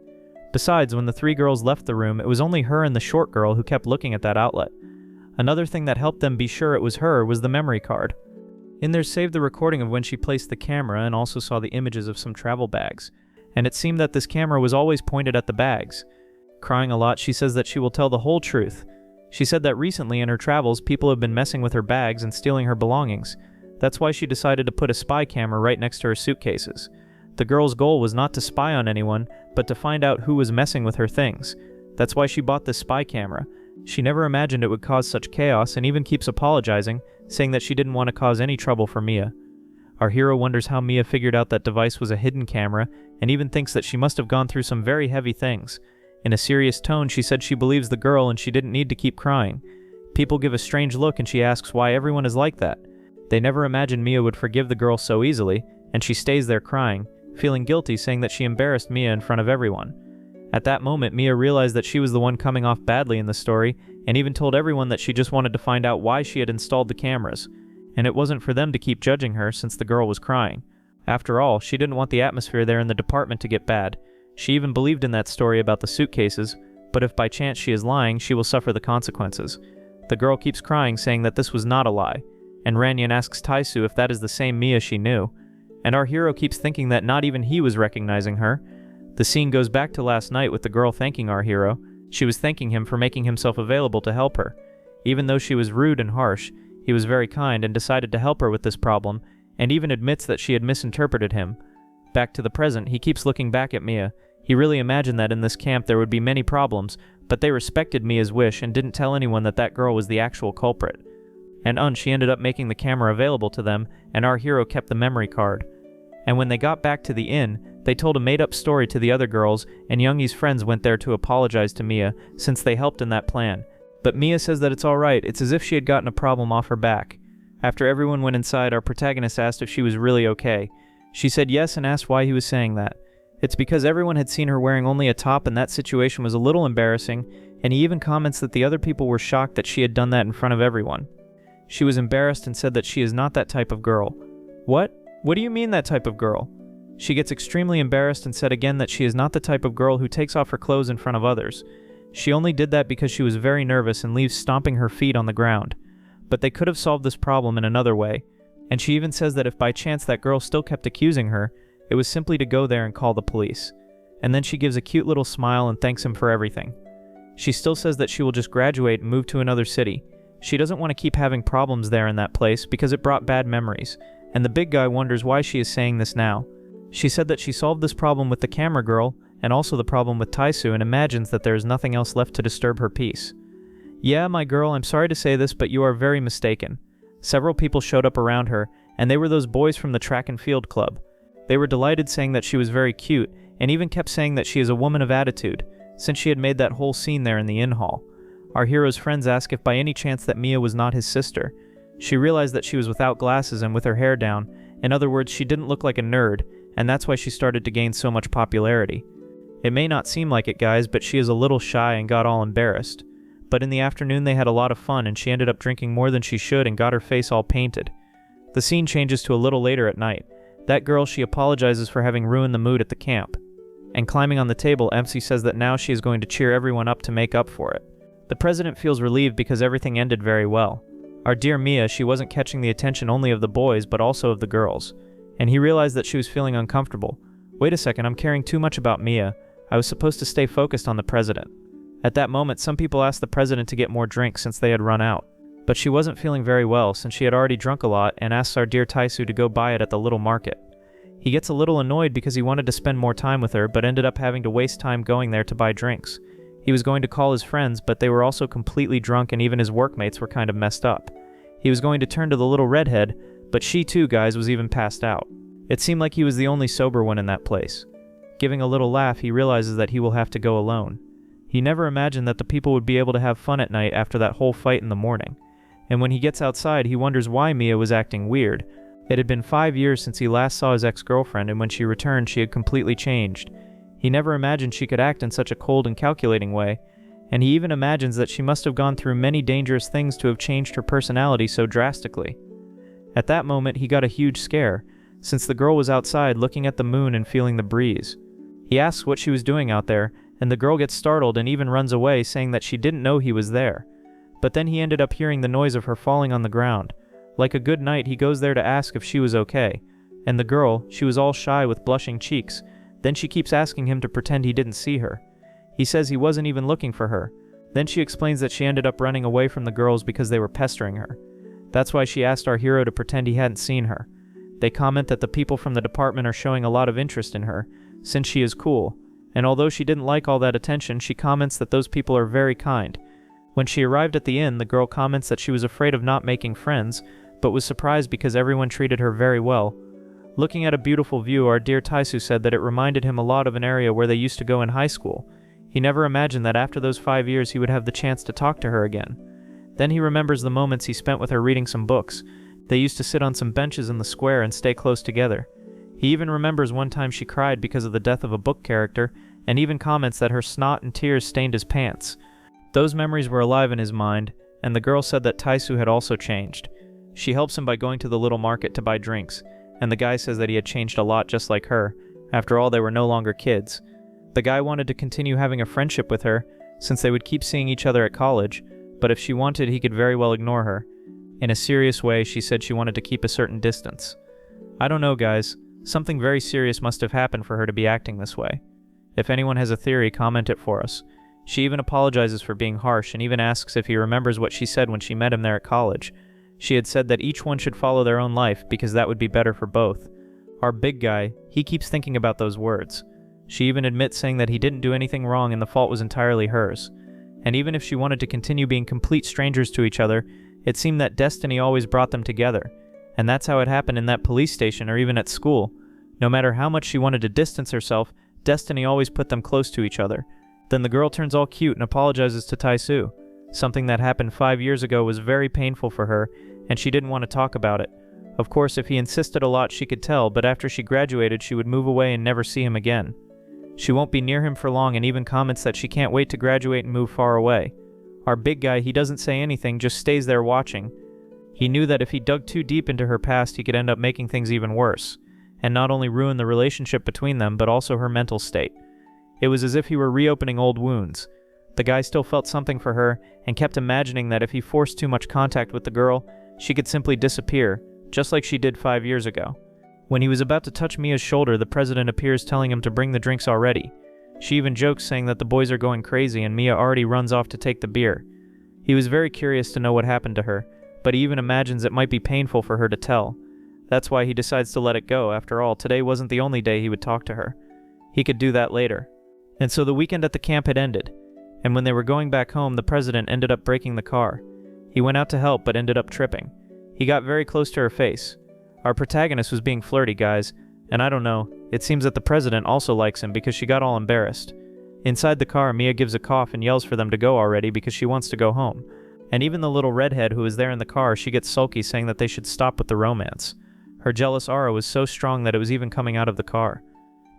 Besides, when the 3 girls left the room, it was only her and the short girl who kept looking at that outlet. Another thing that helped them be sure it was her was the memory card. In there saved the recording of when she placed the camera and also saw the images of some travel bags, and it seemed that this camera was always pointed at the bags. Crying a lot, she says that she will tell the whole truth. She said that recently in her travels, people have been messing with her bags and stealing her belongings. That's why she decided to put a spy camera right next to her suitcases. The girl's goal was not to spy on anyone, but to find out who was messing with her things. That's why she bought this spy camera. She never imagined it would cause such chaos and even keeps apologizing, saying that she didn't want to cause any trouble for Mia. Our hero wonders how Mia figured out that device was a hidden camera and even thinks that she must have gone through some very heavy things. In a serious tone, she said she believes the girl and she didn't need to keep crying. People give a strange look and she asks why everyone is like that. They never imagined Mia would forgive the girl so easily, and she stays there crying, feeling guilty, saying that she embarrassed Mia in front of everyone. At that moment, Mia realized that she was the one coming off badly in the story, and even told everyone that she just wanted to find out why she had installed the cameras, and it wasn't for them to keep judging her since the girl was crying. After all, she didn't want the atmosphere there in the department to get bad. She even believed in that story about the suitcases, but if by chance she is lying, she will suffer the consequences. The girl keeps crying, saying that this was not a lie, and Ranyan asks Taisu if that is the same Mia she knew, and our hero keeps thinking that not even he was recognizing her. The scene goes back to last night with the girl thanking our hero. She was thanking him for making himself available to help her. Even though she was rude and harsh, he was very kind and decided to help her with this problem, and even admits that she had misinterpreted him. Back to the present, he keeps looking back at Mia. He really imagined that in this camp there would be many problems, but they respected Mia's wish and didn't tell anyone that that girl was the actual culprit. And she ended up making the camera available to them, and our hero kept the memory card. And when they got back to the inn, they told a made-up story to the other girls, and Youngi's friends went there to apologize to Mia, since they helped in that plan. But Mia says that it's alright, it's as if she had gotten a problem off her back. After everyone went inside, our protagonist asked if she was really okay. She said yes and asked why he was saying that. It's because everyone had seen her wearing only a top and that situation was a little embarrassing, and he even comments that the other people were shocked that she had done that in front of everyone. She was embarrassed and said that she is not that type of girl. What? What do you mean that type of girl? She gets extremely embarrassed and said again that she is not the type of girl who takes off her clothes in front of others. She only did that because she was very nervous and leaves stomping her feet on the ground. But they could have solved this problem in another way, and she even says that if by chance that girl still kept accusing her, it was simply to go there and call the police. And then she gives a cute little smile and thanks him for everything. She still says that she will just graduate and move to another city. She doesn't want to keep having problems there in that place because it brought bad memories, and the big guy wonders why she is saying this now. She said that she solved this problem with the camera girl and also the problem with Taisu and imagines that there is nothing else left to disturb her peace. Yeah, my girl, I'm sorry to say this, but you are very mistaken. Several people showed up around her, and they were those boys from the track and field club. They were delighted, saying that she was very cute, and even kept saying that she is a woman of attitude, since she had made that whole scene there in the inn hall. Our hero's friends ask if by any chance that Mia was not his sister. She realized that she was without glasses and with her hair down. In other words, she didn't look like a nerd, and that's why she started to gain so much popularity. It may not seem like it, guys, but she is a little shy and got all embarrassed. But in the afternoon they had a lot of fun, and she ended up drinking more than she should and got her face all painted. The scene changes to a little later at night. That girl, she apologizes for having ruined the mood at the camp. And climbing on the table, MC says that now she is going to cheer everyone up to make up for it. The president feels relieved because everything ended very well. Our dear Mia, she wasn't catching the attention only of the boys, but also of the girls. And he realized that she was feeling uncomfortable. Wait a second, I'm caring too much about Mia. I was supposed to stay focused on the president. At that moment, some people asked the president to get more drinks since they had run out. But she wasn't feeling very well since she had already drunk a lot and asks our dear Taisu to go buy it at the little market. He gets a little annoyed because he wanted to spend more time with her but ended up having to waste time going there to buy drinks. He was going to call his friends, but they were also completely drunk and even his workmates were kind of messed up. He was going to turn to the little redhead, but she too, guys, was even passed out. It seemed like he was the only sober one in that place. Giving a little laugh, he realizes that he will have to go alone. He never imagined that the people would be able to have fun at night after that whole fight in the morning. And when he gets outside, he wonders why Mia was acting weird. It had been 5 years since he last saw his ex-girlfriend, and when she returned, she had completely changed. He never imagined she could act in such a cold and calculating way, and he even imagines that she must have gone through many dangerous things to have changed her personality so drastically. At that moment, he got a huge scare, since the girl was outside looking at the moon and feeling the breeze. He asks what she was doing out there, and the girl gets startled and even runs away, saying that she didn't know he was there. But then he ended up hearing the noise of her falling on the ground. Like a good knight, he goes there to ask if she was okay. And the girl, she was all shy with blushing cheeks. Then she keeps asking him to pretend he didn't see her. He says he wasn't even looking for her. Then she explains that she ended up running away from the girls because they were pestering her. That's why she asked our hero to pretend he hadn't seen her. They comment that the people from the department are showing a lot of interest in her, since she is cool. And although she didn't like all that attention, she comments that those people are very kind. When she arrived at the inn, the girl comments that she was afraid of not making friends, but was surprised because everyone treated her very well. Looking at a beautiful view, our dear Taisu said that it reminded him a lot of an area where they used to go in high school. He never imagined that after those 5 years he would have the chance to talk to her again. Then he remembers the moments he spent with her reading some books. They used to sit on some benches in the square and stay close together. He even remembers one time she cried because of the death of a book character, and even comments that her snot and tears stained his pants. Those memories were alive in his mind, and the girl said that Taisu had also changed. She helps him by going to the little market to buy drinks, and the guy says that he had changed a lot just like her. After all, they were no longer kids. The guy wanted to continue having a friendship with her, since they would keep seeing each other at college, but if she wanted, he could very well ignore her. In a serious way, she said she wanted to keep a certain distance. I don't know, guys. Something very serious must have happened for her to be acting this way. If anyone has a theory, comment it for us. She even apologizes for being harsh and even asks if he remembers what she said when she met him there at college. She had said that each one should follow their own life because that would be better for both. Our big guy, he keeps thinking about those words. She even admits saying that he didn't do anything wrong and the fault was entirely hers. And even if she wanted to continue being complete strangers to each other, it seemed that destiny always brought them together. And that's how it happened in that police station or even at school. No matter how much she wanted to distance herself, destiny always put them close to each other. Then the girl turns all cute and apologizes to Taisu. Something that happened 5 years ago was very painful for her, and she didn't want to talk about it. Of course, if he insisted a lot she could tell, but after she graduated she would move away and never see him again. She won't be near him for long and even comments that she can't wait to graduate and move far away. Our big guy, he doesn't say anything, just stays there watching. He knew that if he dug too deep into her past he could end up making things even worse, and not only ruin the relationship between them but also her mental state. It was as if he were reopening old wounds. The guy still felt something for her and kept imagining that if he forced too much contact with the girl, she could simply disappear, just like she did 5 years ago. When he was about to touch Mia's shoulder, the president appears telling him to bring the drinks already. She even jokes saying that the boys are going crazy and Mia already runs off to take the beer. He was very curious to know what happened to her, but he even imagines it might be painful for her to tell. That's why he decides to let it go. After all, today wasn't the only day he would talk to her. He could do that later. And so the weekend at the camp had ended, and when they were going back home, the president ended up breaking the car. He went out to help but ended up tripping. He got very close to her face. Our protagonist was being flirty, guys, and I don't know, it seems that the president also likes him because she got all embarrassed. Inside the car, Mia gives a cough and yells for them to go already because she wants to go home. And even the little redhead who was there in the car, she gets sulky saying that they should stop with the romance. Her jealous aura was so strong that it was even coming out of the car.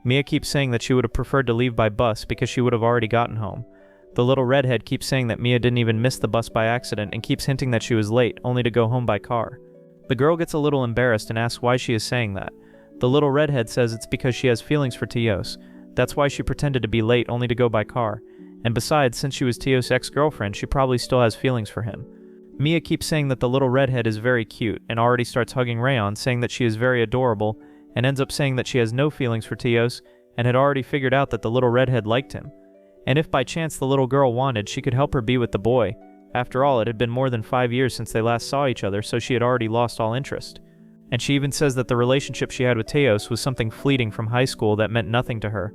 Mia keeps saying that she would have preferred to leave by bus because she would have already gotten home. The little redhead keeps saying that Mia didn't even miss the bus by accident and keeps hinting that she was late, only to go home by car. The girl gets a little embarrassed and asks why she is saying that. The little redhead says it's because she has feelings for Teos. That's why she pretended to be late only to go by car. And besides, since she was Teos' ex-girlfriend, she probably still has feelings for him. Mia keeps saying that the little redhead is very cute and already starts hugging Rayon, saying that she is very adorable, and ends up saying that she has no feelings for Teos and had already figured out that the little redhead liked him. And if by chance the little girl wanted, she could help her be with the boy. After all, it had been more than 5 years since they last saw each other, so she had already lost all interest. And she even says that the relationship she had with Teos was something fleeting from high school that meant nothing to her.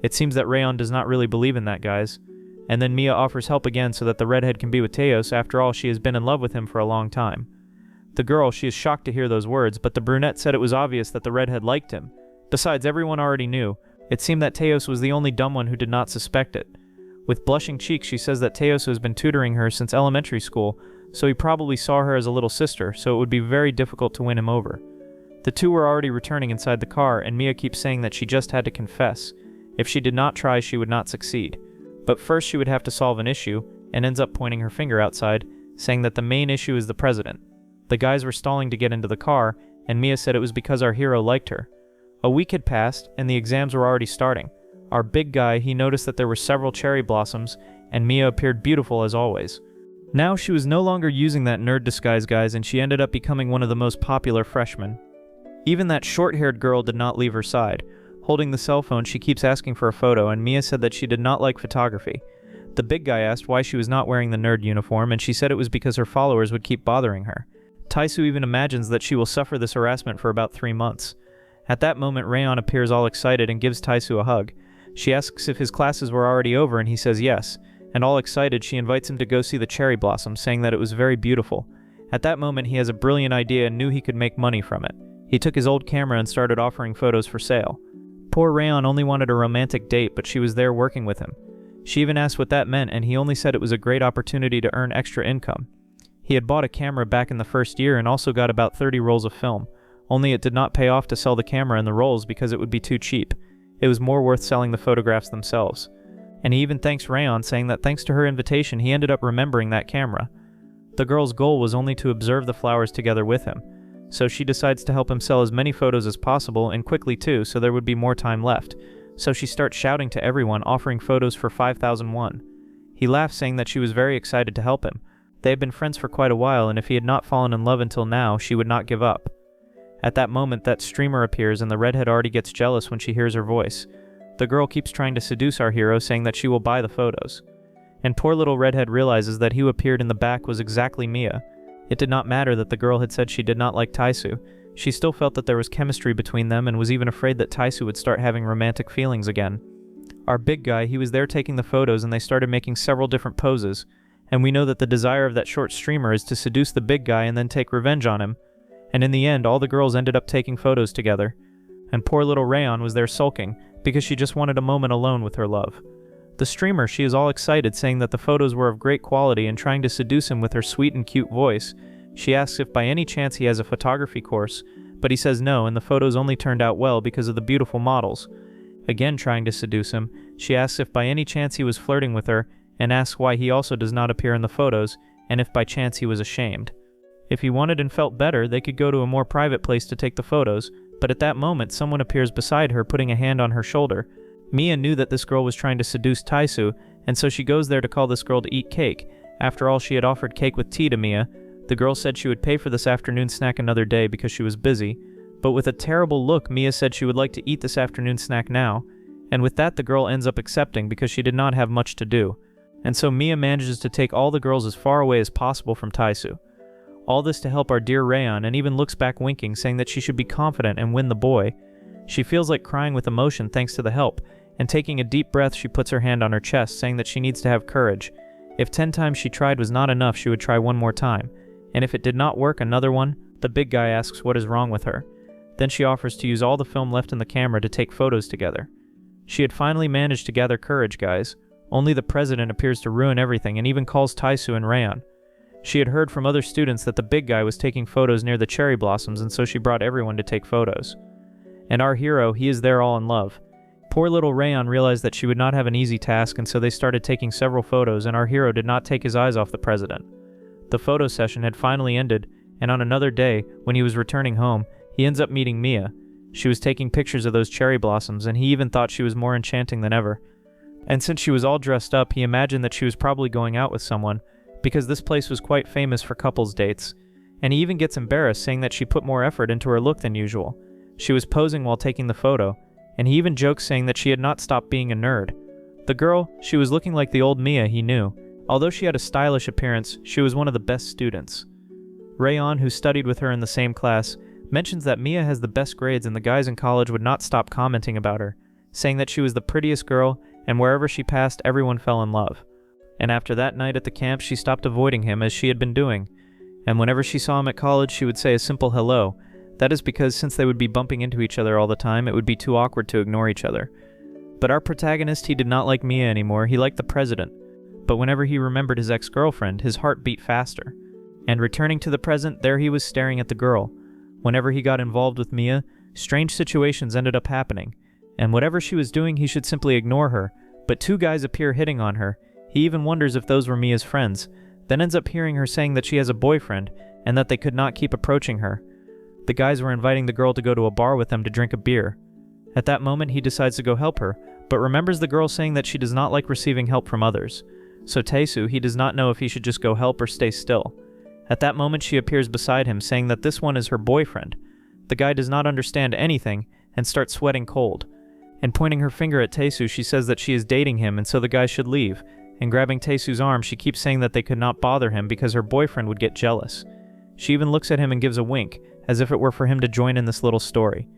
It seems that Rayon does not really believe in that, guys. And then Mia offers help again so that the redhead can be with Teos. After all, she has been in love with him for a long time. The girl, she is shocked to hear those words, but the brunette said it was obvious that the redhead liked him. Besides, everyone already knew. It seemed that Teos was the only dumb one who did not suspect it. With blushing cheeks, she says that Teos has been tutoring her since elementary school, so he probably saw her as a little sister, so it would be very difficult to win him over. The two were already returning inside the car, and Mia keeps saying that she just had to confess. If she did not try, she would not succeed. But first she would have to solve an issue, and ends up pointing her finger outside, saying that the main issue is the president. The guys were stalling to get into the car, and Mia said it was because our hero liked her. A week had passed, and the exams were already starting. Our big guy, he noticed that there were several cherry blossoms, and Mia appeared beautiful as always. Now she was no longer using that nerd disguise, guys, and she ended up becoming one of the most popular freshmen. Even that short-haired girl did not leave her side. Holding the cell phone, she keeps asking for a photo, and Mia said that she did not like photography. The big guy asked why she was not wearing the nerd uniform, and she said it was because her followers would keep bothering her. Taisu even imagines that she will suffer this harassment for about 3 months. At that moment, Rayon appears all excited and gives Taisu a hug. She asks if his classes were already over, and he says yes, and all excited, she invites him to go see the cherry blossom, saying that it was very beautiful. At that moment, he has a brilliant idea and knew he could make money from it. He took his old camera and started offering photos for sale. Poor Rayon only wanted a romantic date, but she was there working with him. She even asked what that meant, and he only said it was a great opportunity to earn extra income. He had bought a camera back in the first year and also got about 30 rolls of film, only it did not pay off to sell the camera and the rolls because it would be too cheap. It was more worth selling the photographs themselves. And he even thanks Rayon, saying that thanks to her invitation he ended up remembering that camera. The girl's goal was only to observe the flowers together with him, so she decides to help him sell as many photos as possible, and quickly too, so there would be more time left. So she starts shouting to everyone, offering photos for 5,000 won. He laughed, saying that she was very excited to help him. They had been friends for quite a while, and if he had not fallen in love until now, she would not give up. At that moment, that streamer appears, and the redhead already gets jealous when she hears her voice. The girl keeps trying to seduce our hero, saying that she will buy the photos. And poor little redhead realizes that he who appeared in the back was exactly Mia. It did not matter that the girl had said she did not like Taisu. She still felt that there was chemistry between them and was even afraid that Taisu would start having romantic feelings again. Our big guy, he was there taking the photos, and they started making several different poses. And we know that the desire of that short streamer is to seduce the big guy and then take revenge on him. And in the end, all the girls ended up taking photos together. And poor little Rayon was there sulking, because she just wanted a moment alone with her love. The streamer, she is all excited, saying that the photos were of great quality, and trying to seduce him with her sweet and cute voice. She asks if by any chance he has a photography course, but he says no, and the photos only turned out well because of the beautiful models. Again trying to seduce him, she asks if by any chance he was flirting with her, and asks why he also does not appear in the photos, and if by chance he was ashamed. If he wanted and felt better, they could go to a more private place to take the photos, but at that moment someone appears beside her, putting a hand on her shoulder. Mia knew that this girl was trying to seduce Taisu, and so she goes there to call this girl to eat cake. After all, she had offered cake with tea to Mia. The girl said she would pay for this afternoon snack another day because she was busy, but with a terrible look, Mia said she would like to eat this afternoon snack now, and with that the girl ends up accepting because she did not have much to do. And so Mia manages to take all the girls as far away as possible from Taisu. All this to help our dear Rayon, and even looks back winking, saying that she should be confident and win the boy. She feels like crying with emotion thanks to the help, and taking a deep breath she puts her hand on her chest, saying that she needs to have courage. If 10 times she tried was not enough, she would try one more time. And if it did not work, another one. The big guy asks what is wrong with her. Then she offers to use all the film left in the camera to take photos together. She had finally managed to gather courage, guys. Only the president appears to ruin everything, and even calls Taisu and Rayon. She had heard from other students that the big guy was taking photos near the cherry blossoms, and so she brought everyone to take photos. And our hero, he is there all in love. Poor little Rayon realized that she would not have an easy task, and so they started taking several photos, and our hero did not take his eyes off the president. The photo session had finally ended, and on another day, when he was returning home, he ends up meeting Mia. She was taking pictures of those cherry blossoms, and he even thought she was more enchanting than ever. And since she was all dressed up, he imagined that she was probably going out with someone, because this place was quite famous for couples dates. And he even gets embarrassed, saying that she put more effort into her look than usual. She was posing while taking the photo, and he even jokes, saying that she had not stopped being a nerd. The girl, she was looking like the old Mia he knew. Although she had a stylish appearance, she was one of the best students. Rayon, who studied with her in the same class, mentions that Mia has the best grades, and the guys in college would not stop commenting about her, saying that she was the prettiest girl, and wherever she passed, everyone fell in love. And after that night at the camp, she stopped avoiding him as she had been doing. And whenever she saw him at college, she would say a simple hello. That is because since they would be bumping into each other all the time, it would be too awkward to ignore each other. But our protagonist, he did not like Mia anymore, he liked the president. But whenever he remembered his ex-girlfriend, his heart beat faster. And returning to the present, there he was staring at the girl. Whenever he got involved with Mia, strange situations ended up happening. And whatever she was doing, he should simply ignore her. But 2 guys appear hitting on her. He even wonders if those were Mia's friends, then ends up hearing her saying that she has a boyfriend, and that they could not keep approaching her. The guys were inviting the girl to go to a bar with them to drink a beer. At that moment, he decides to go help her, but remembers the girl saying that she does not like receiving help from others. So Taisu, he does not know if he should just go help or stay still. At that moment, she appears beside him, saying that this one is her boyfriend. The guy does not understand anything, and starts sweating cold. And pointing her finger at Taisu, she says that she is dating him, and so the guy should leave. And grabbing Taisu's arm, she keeps saying that they could not bother him because her boyfriend would get jealous. She even looks at him and gives a wink, as if it were for him to join in this little story.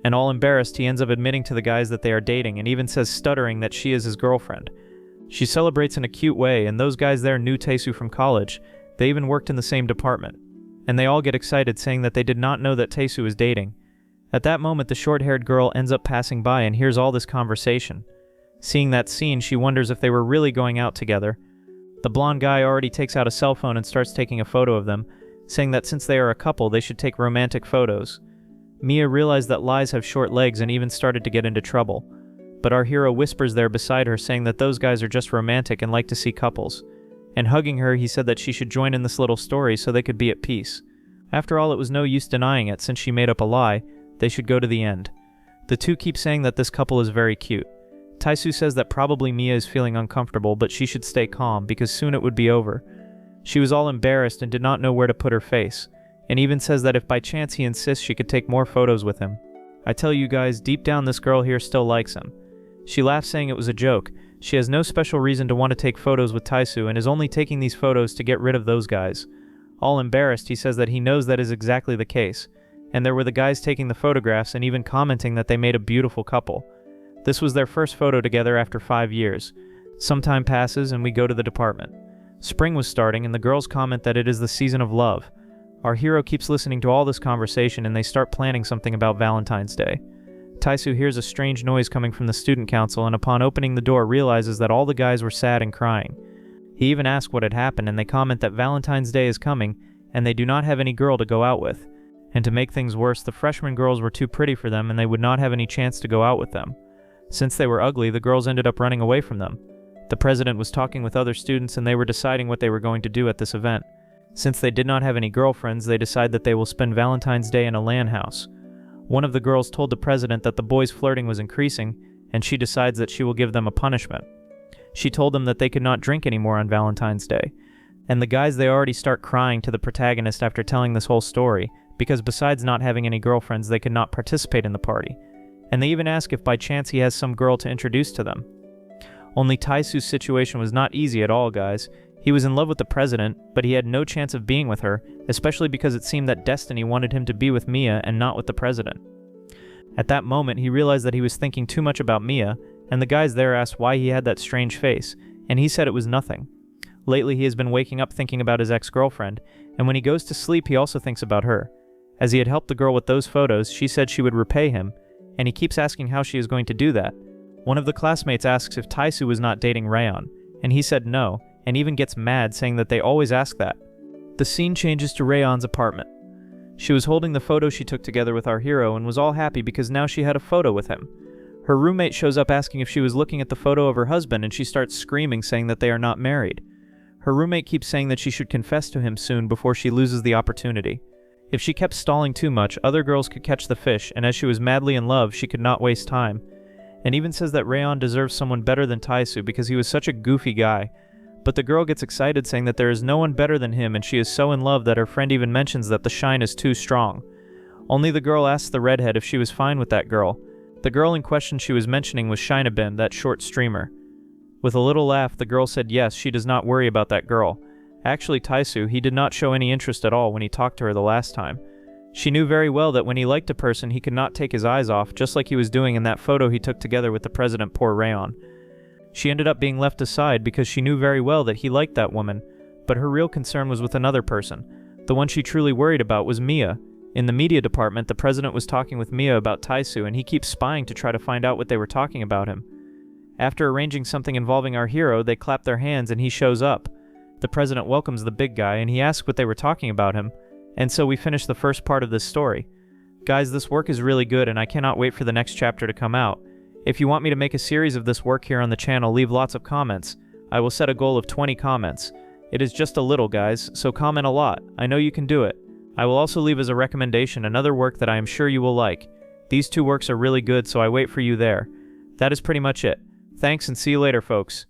And all embarrassed, he ends up admitting to the guys that they are dating, and even says, stuttering, that she is his girlfriend. She celebrates in a cute way, and those guys there knew Taisu from college. They even worked in the same department. And they all get excited, saying that they did not know that Taisu was dating. At that moment, the short-haired girl ends up passing by and hears all this conversation. Seeing that scene, she wonders if they were really going out together. The blonde guy already takes out a cell phone and starts taking a photo of them, saying that since they are a couple, they should take romantic photos. Mia realized that lies have short legs and even started to get into trouble. But our hero whispers there beside her, saying that those guys are just romantic and like to see couples. And hugging her, he said that she should join in this little story so they could be at peace. After all, it was no use denying it, since she made up a lie. They should go to the end. The 2 keep saying that this couple is very cute. Taisu says that probably Mia is feeling uncomfortable, but she should stay calm because soon it would be over. She was all embarrassed and did not know where to put her face, and even says that if by chance he insists she could take more photos with him. I tell you guys, deep down this girl here still likes him. She laughs saying it was a joke. She has no special reason to want to take photos with Taisu and is only taking these photos to get rid of those guys. All embarrassed, he says that he knows that is exactly the case, and there were the guys taking the photographs and even commenting that they made a beautiful couple. This was their first photo together after 5 years. Some time passes and we go to the department. Spring was starting and the girls comment that it is the season of love. Our hero keeps listening to all this conversation and they start planning something about Valentine's Day. Taisu hears a strange noise coming from the student council and upon opening the door realizes that all the guys were sad and crying. He even asks what had happened and they comment that Valentine's Day is coming and they do not have any girl to go out with. And to make things worse, the freshman girls were too pretty for them and they would not have any chance to go out with them. Since they were ugly, the girls ended up running away from them. The president was talking with other students and they were deciding what they were going to do at this event. Since they did not have any girlfriends, they decide that they will spend Valentine's Day in a LAN house. One of the girls told the president that the boys' flirting was increasing, and she decides that she will give them a punishment. She told them that they could not drink anymore on Valentine's Day. And the guys, they already start crying to the protagonist after telling this whole story, because besides not having any girlfriends, they could not participate in the party. And they even ask if by chance he has some girl to introduce to them. Only Taisu's situation was not easy at all, guys. He was in love with the president, but he had no chance of being with her, especially because it seemed that destiny wanted him to be with Mia and not with the president. At that moment, he realized that he was thinking too much about Mia, and the guys there asked why he had that strange face, and he said it was nothing. Lately, he has been waking up thinking about his ex-girlfriend, and when he goes to sleep, he also thinks about her. As he had helped the girl with those photos, she said she would repay him, and he keeps asking how she is going to do that. One of the classmates asks if Taisu was not dating Rayon, and he said no, and even gets mad saying that they always ask that. The scene changes to Rayon's apartment. She was holding the photo she took together with our hero and was all happy because now she had a photo with him. Her roommate shows up asking if she was looking at the photo of her husband and she starts screaming saying that they are not married. Her roommate keeps saying that she should confess to him soon before she loses the opportunity. If she kept stalling too much, other girls could catch the fish, and as she was madly in love, she could not waste time. And even says that Rayon deserves someone better than Taisu because he was such a goofy guy. But the girl gets excited saying that there is no one better than him and she is so in love that her friend even mentions that the shine is too strong. Only the girl asks the redhead if she was fine with that girl. The girl in question she was mentioning was Shinabin, that short streamer. With a little laugh, the girl said yes, she does not worry about that girl. Actually, Taisu, he did not show any interest at all when he talked to her the last time. She knew very well that when he liked a person, he could not take his eyes off, just like he was doing in that photo he took together with the president, poor Rayon. She ended up being left aside because she knew very well that he liked that woman, but her real concern was with another person. The one she truly worried about was Mia. In the media department, the president was talking with Mia about Taisu, and he keeps spying to try to find out what they were talking about him. After arranging something involving our hero, they clap their hands and he shows up. The president welcomes the big guy and he asks what they were talking about him, and so we finish the first part of this story. Guys, this work is really good and I cannot wait for the next chapter to come out. If you want me to make a series of this work here on the channel, leave lots of comments. I will set a goal of 20 comments. It is just a little, guys, so comment a lot. I know you can do it. I will also leave as a recommendation another work that I am sure you will like. These two works are really good, so I wait for you there. That is pretty much it. Thanks and see you later, folks.